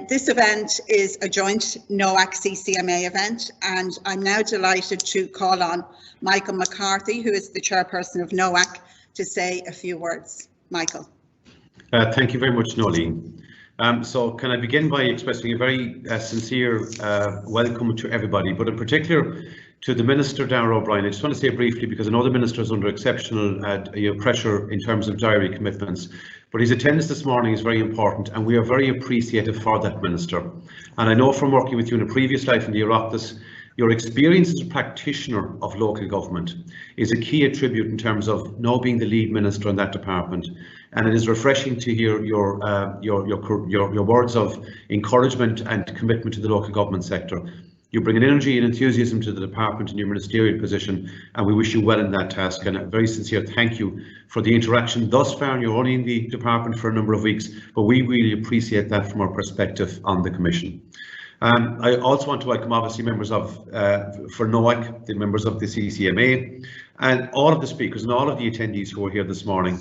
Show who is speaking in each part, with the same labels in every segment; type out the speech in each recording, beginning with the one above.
Speaker 1: This event is a joint NOAC CCMA event, and I'm now delighted to call on Michael McCarthy, who is the chairperson of NOAC, to say a few words. Michael.
Speaker 2: Thank you very much, Nolene. So can I begin by expressing a very sincere welcome to everybody, but in particular to the Minister, Darragh O'Brien. I just want to say briefly, because I know the Minister is under exceptional pressure in terms of diary commitments, but his attendance this morning is very important, and we are very appreciative for that, Minister. And I know from working with you in a previous life in the Oireachtas, your experience as a practitioner of local government is a key attribute in terms of now being the lead minister in that department. And it is refreshing to hear your words of encouragement and commitment to the local government sector. You bring an energy and enthusiasm to the department in your ministerial position, and we wish you well in that task. And a very sincere thank you for the interaction thus far. You're only in the department for a number of weeks, but we really appreciate that from our perspective on the Commission. I also want to welcome obviously members of for NOAC, the members of the CCMA, and all of the speakers and all of the attendees who are here this morning.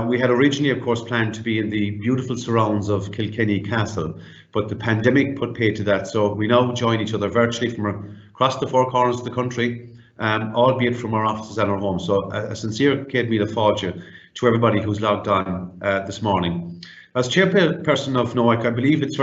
Speaker 2: We had originally, of course, planned to be in the beautiful surrounds of Kilkenny Castle, but the pandemic put paid to that, so we now join each other virtually from across the four corners of the country, albeit from our offices and our homes. So a sincere Céad Míle Fáilte to everybody who's logged on this morning. As chairperson of NOAC, I believe it's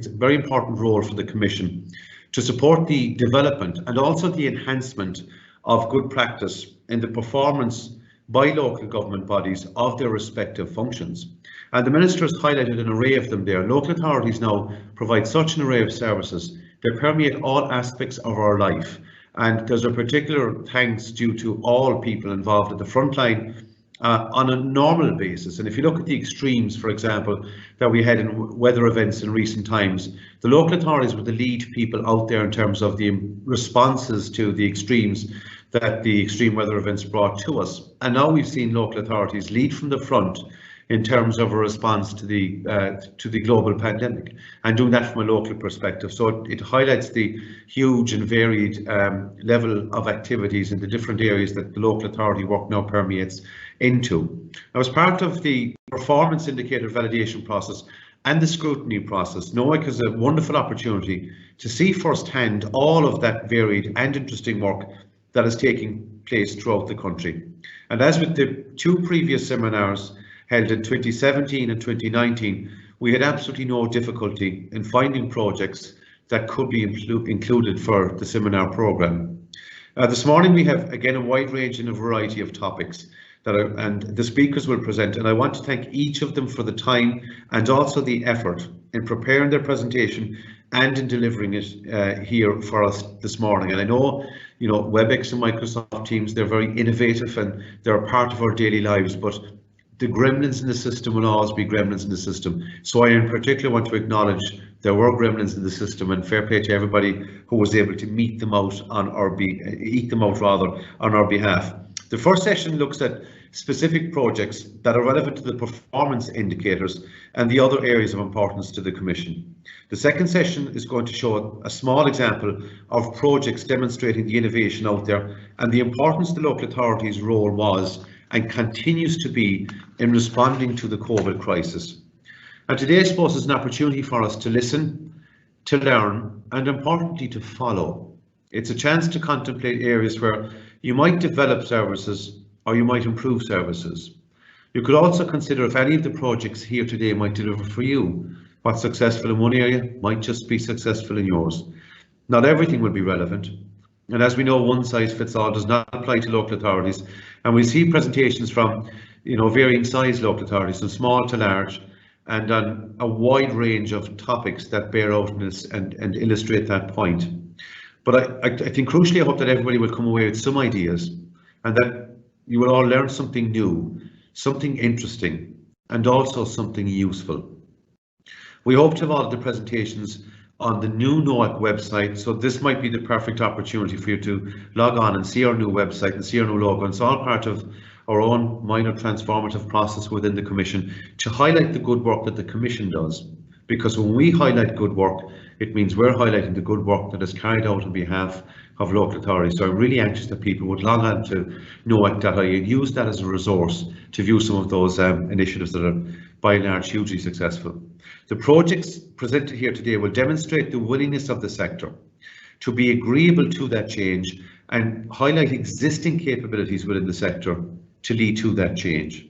Speaker 2: a very important role for the Commission to support the development and also the enhancement of good practice in the performance by local government bodies of their respective functions. And the Minister has highlighted an array of them there. Local authorities now provide such an array of services that permeate all aspects of our life. And there's a particular thanks due to all people involved at the front line on a normal basis. And if you look at the extremes, for example, that we had in weather events in recent times, the local authorities were the lead people out there in terms of the responses to the extremes that the extreme weather events brought to us. And now we've seen local authorities lead from the front in terms of a response to the global pandemic, and doing that from a local perspective. So it highlights the huge and varied level of activities in the different areas that the local authority work now permeates into. Now, as part of the performance indicator validation process and the scrutiny process, NOAC has a wonderful opportunity to see firsthand all of that varied and interesting work that is taking place throughout the country. And as with the two previous seminars held in 2017 and 2019, we had absolutely no difficulty in finding projects that could be included for the seminar programme. This morning we have again a wide range and a variety of topics and the speakers will present, and I want to thank each of them for the time and also the effort in preparing their presentation and in delivering it here for us this morning. And I know, WebEx and Microsoft Teams, they're very innovative and they're a part of our daily lives, but the gremlins in the system will always be gremlins in the system. So I in particular want to acknowledge there were gremlins in the system, and fair play to everybody who was able to eat them out on our behalf. The first session looks at specific projects that are relevant to the performance indicators and the other areas of importance to the Commission. The second session is going to show a small example of projects demonstrating the innovation out there and the importance the local authorities' role was and continues to be in responding to the COVID crisis. And today, I suppose, is an opportunity for us to listen, to learn, and importantly, to follow. It's a chance to contemplate areas where you might develop services or you might improve services. You could also consider if any of the projects here today might deliver for you. What's successful in one area might just be successful in yours. Not everything will be relevant. And as we know, one size fits all does not apply to local authorities. And we see presentations from, varying size local authorities, from small to large, and on a wide range of topics that bear out in this and illustrate that point. But I think crucially, I hope that everybody will come away with some ideas and that you will all learn something new, something interesting, and also something useful. We hope to have all of the presentations on the new NOAC website, so this might be the perfect opportunity for you to log on and see our new website and see our new logo. And it's all part of our own minor transformative process within the Commission to highlight the good work that the Commission does. Because when we highlight good work, it means we're highlighting the good work that is carried out on behalf of local authorities. So I'm really anxious that people would log on to NOAC.ie and use that as a resource to view some of those initiatives that are by and large hugely successful. The projects presented here today will demonstrate the willingness of the sector to be agreeable to that change and highlight existing capabilities within the sector to lead to that change.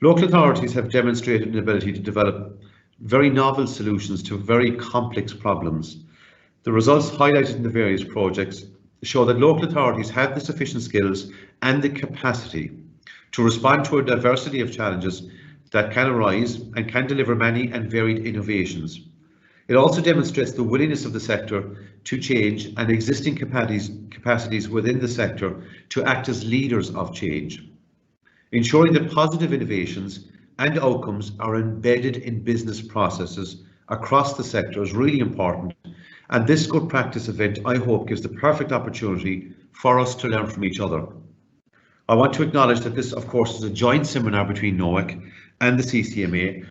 Speaker 2: Local authorities have demonstrated an ability to develop very novel solutions to very complex problems. The results highlighted in the various projects show that local authorities have the sufficient skills and the capacity to respond to a diversity of challenges that can arise and can deliver many and varied innovations. It also demonstrates the willingness of the sector to change and existing capacities within the sector to act as leaders of change. Ensuring that positive innovations and outcomes are embedded in business processes across the sector is really important, and this good practice event, I hope, gives the perfect opportunity for us to learn from each other. I want to acknowledge that this, of course, is a joint seminar between NOAC and the CCMA,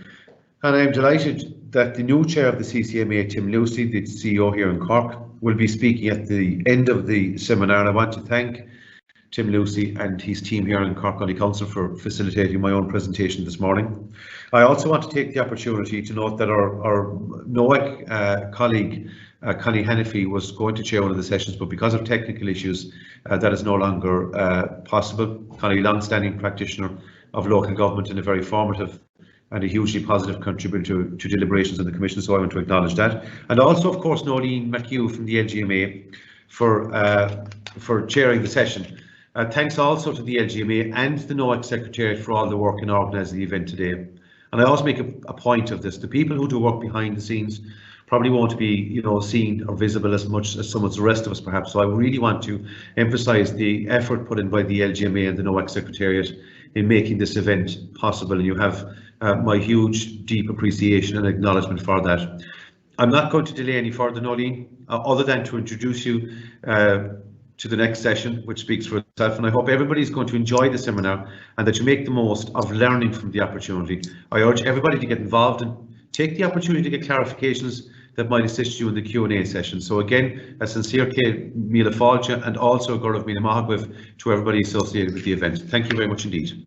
Speaker 2: and I am delighted that the new chair of the CCMA, Tim Lucy, the CEO here in Cork, will be speaking at the end of the seminar, and I want to thank Tim Lucy and his team here in Cork County Council for facilitating my own presentation this morning. I also want to take the opportunity to note that our NOAC colleague, Connie Hannafy, was going to chair one of the sessions, but because of technical issues, that is no longer possible. Connie, long-standing practitioner of local government and a very formative and a hugely positive contributor to deliberations in the Commission, so I want to acknowledge that. And also, of course, Nolene McHugh from the LGMA for chairing the session. Thanks also to the LGMA and the NOAC Secretariat for all the work in organising the event today. And I also make a point of this: the people who do work behind the scenes probably won't be, seen or visible as much as some of the rest of us, perhaps. So I really want to emphasise the effort put in by the LGMA and the NOAC Secretariat in making this event possible, and you have my huge, deep appreciation and acknowledgement for that. I'm not going to delay any further, Nolene, other than to introduce you to the next session, which speaks for itself, and I hope everybody is going to enjoy the seminar and that you make the most of learning from the opportunity. I urge everybody to get involved and take the opportunity to get clarifications that might assist you in the Q&A session. So again, a sincere Míle Fáilte and also a Gurv Míle Maithagh to everybody associated with the event. Thank you very much indeed.